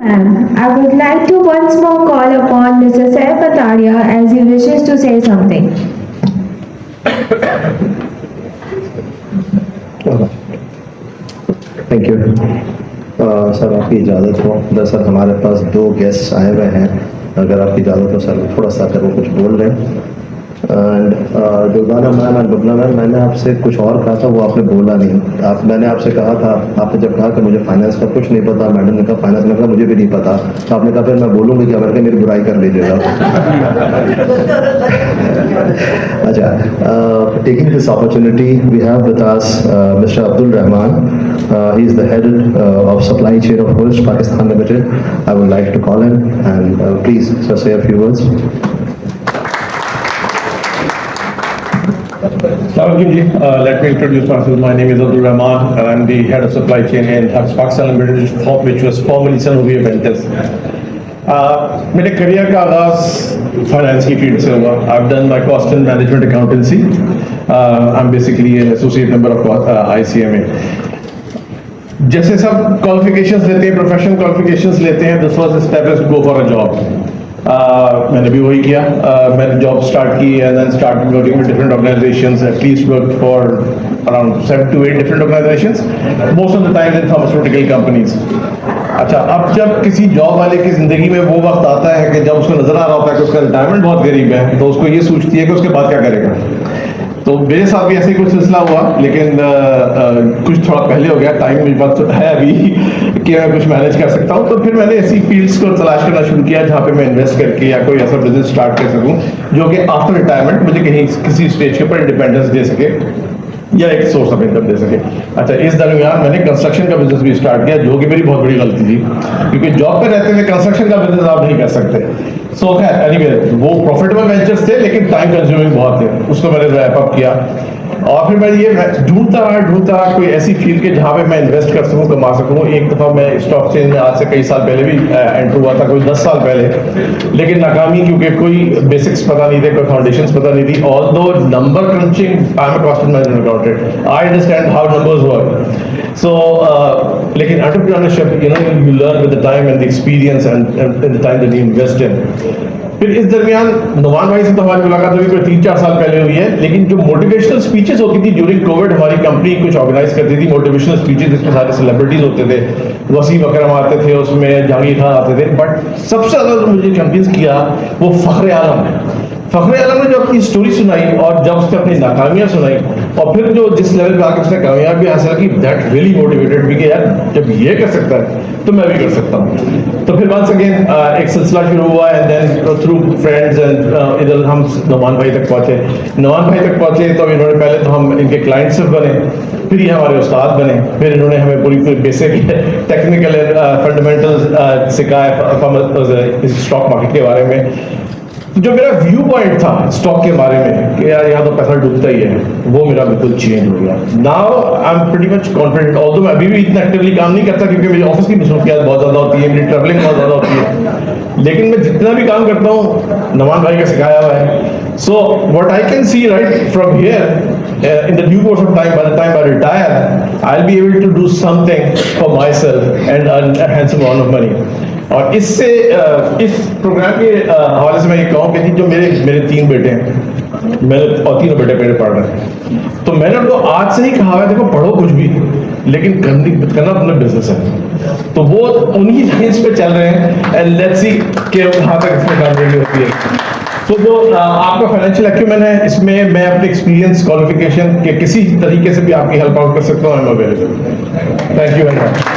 I would like to once more call upon Mr. Saif Ataria as he wishes to say something. Thank you sir, आपकी इजाज़त हो। दरअसल हमारे पास 2 guest आए हुए हैं, अगर आपकी इजाज़त हो सर, थोड़ा सा अगर वो कुछ बोल रहे हैं। And Durgana ma'am and Lubna ma'am, मैंने आपसे कुछ और कहा था, वो आपने बोला नहीं। मैंने आपसे कहा था, आपने जब कहा कि मुझे फाइनेंस का कुछ नहीं पता, मैडम ने कहा फाइनेंस में कहा मुझे भी नहीं पता, तो आपने कहा फिर मैं बोलूँगी कि मैंने मेरी बुराई कर लीजिएगा। अच्छा, taking this opportunity we have with us mister Abdul Rahman. He is the head of supply chain of Hoist Pakistan Limited. I would like to call him and please sir, say a few words. Let me introduce myself. My name is Abdul Rahman and I'm the head of supply chain in Hoist Pakistan Limited, which was formerly Sanofi Aventis. मेरे career का आगाज finance की field से हुआ. I've done my cost and management accountancy. I'm basically an associate member of ICMA. जैसे सब qualifications लेते हैं, प्रोफेशनल क्वालिफिकेशंस लेते हैं, this was the step is to go for a job. मैंने भी वही किया. मैंने जॉब स्टार्ट की and then started working with different organisations. At least worked for around 7 to 8 different organisations, most of the time in pharmaceutical companies. अच्छा, अब जब किसी जॉब वाले की जिंदगी में वो वक्त आता है कि जब उसको नजर आ रहा होता है कि उसका रिटायरमेंट बहुत करीब है, तो उसको ये सोचती है कि उसके बाद क्या करेगा. तो मेरे साथ भी ऐसे ही कुछ सिलसिला हुआ, लेकिन कुछ थोड़ा पहले हो गया. टाइम मेरे पास तो है अभी कि मैं कुछ मैनेज कर सकता हूँ. तो फिर मैंने ऐसी फील्ड्स को तलाश करना शुरू किया जहाँ पे मैं इन्वेस्ट करके या कोई ऐसा बिजनेस स्टार्ट कर सकूँ जो कि आफ्टर रिटायरमेंट मुझे कहीं किसी स्टेज के ऊपर इंडिपेंडेंस दे सके या एक सोर्स ऑफ इनकम दे सके. अच्छा, इस दरमियान मैंने कंस्ट्रक्शन का बिजनेस भी स्टार्ट किया, जो कि मेरी बहुत बड़ी गलती थी, क्योंकि जॉब पे रहते हुए कंस्ट्रक्शन का बिजनेस आप नहीं कर सकते. सो खैर एनीवे, वो प्रॉफिटेबल वेंचर्स थे लेकिन टाइम कंज्यूमिंग बहुत थे. उसको मैंने रैप अप किया और फिर मैं ये ढूंढता कोई ऐसी फील्ड के जहाँ पे मैं इन्वेस्ट कर सकूँ, कमा सकूँ. एक दफ़ा मैं स्टॉक चेंज में आज से कई साल पहले भी एंटर हुआ था, कोई 10 साल पहले, लेकिन नाकामी, क्योंकि कोई बेसिक्स पता नहीं थे, कोई फाउंडेशंस पता नहीं थी. Although number crunching, I am a cost management accountant, I understand how numbers work. So लेकिन entrepreneurship, you learn with the time and the experience and the time that you invest in. फिर इस दरमियान नुमान भाई से तो हमारी मुलाकात अभी कोई 3-4 साल पहले हुई है, लेकिन जो मोटिवेशनल स्पीचेस होती थी ड्यूरिंग कोविड, हमारी कंपनी कुछ ऑर्गेनाइज करती थी मोटिवेशनल स्पीचेस, जिसमें सारे सेलिब्रिटीज होते थे. वसीम अकरम आते थे उसमें, जहांगीर खान आते थे. बट सबसे ज़्यादा जो मुझे कन्विंस किया वो फ़ख्र आलम ने जो अपनी स्टोरी सुनाई और जब उसने अपनी नाकामियाँ सुनाई और फिर जो जिस लेवल पे आके उसने कामयाबी हासिल की, दैट रियली मोटिवेटेड मी कि यार जब ये कर सकता है तो मैं भी कर सकता हूँ. तो फिर वंस अगेन एक सिलसिला शुरू हुआ and then through friends and इधर हम नुमान भाई तक पहुँचे. तो इन्होंने पहले तो हम इनके क्लाइंट्स बने, फिर ये हमारे उस्ताद बने, फिर इन्होंने हमें पूरी बेसिक टेक्निकल फंडामेंटल सिखाया स्टॉक मार्केट के बारे में. जो मेरा व्यू पॉइंट था स्टॉक के बारे में कि यार यहाँ तो पैसा डूबता ही है, वो मेरा बिल्कुल चेंज हो गया. Now I am pretty much confident, although मैं अभी भी इतना एक्टिवली काम नहीं करता क्योंकि मेरी ऑफिस की मसरूफियात बहुत ज़्यादा होती है, मेरी ट्रैवलिंग बहुत ज़्यादा होती है, लेकिन मैं जितना भी काम करता हूँ नुमान भाई का सिखाया हुआ है. So what I can see right from here in the due course of time, by the time I retire, I'll be able to do something for myself and earn a handsome amount of money. और इससे इस programme के हवाले से मैं ये कहूँ कि जो मेरे 3 बेटे हैं, मेरे और 3 बेटे मेरे पढ़ रहे हैं, तो मैंने उनको आज से ही कहा है देखो पढ़ो कुछ भी, लेकिन करना अपना बिजनेस है. तो वो उन्हीं लाइन्स पे चल रहे हैं एंड लेट्स सी कि कहाँ तक इसमें कामयाबी होती है. तो जो आपका फाइनेंशियल एक्यूमेंट है, इसमें मैं अपने एक्सपीरियंस क्वालिफिकेशन के किसी तरीके से भी आपकी हेल्प आउट कर सकता हूँ. I am available. Thank you very much.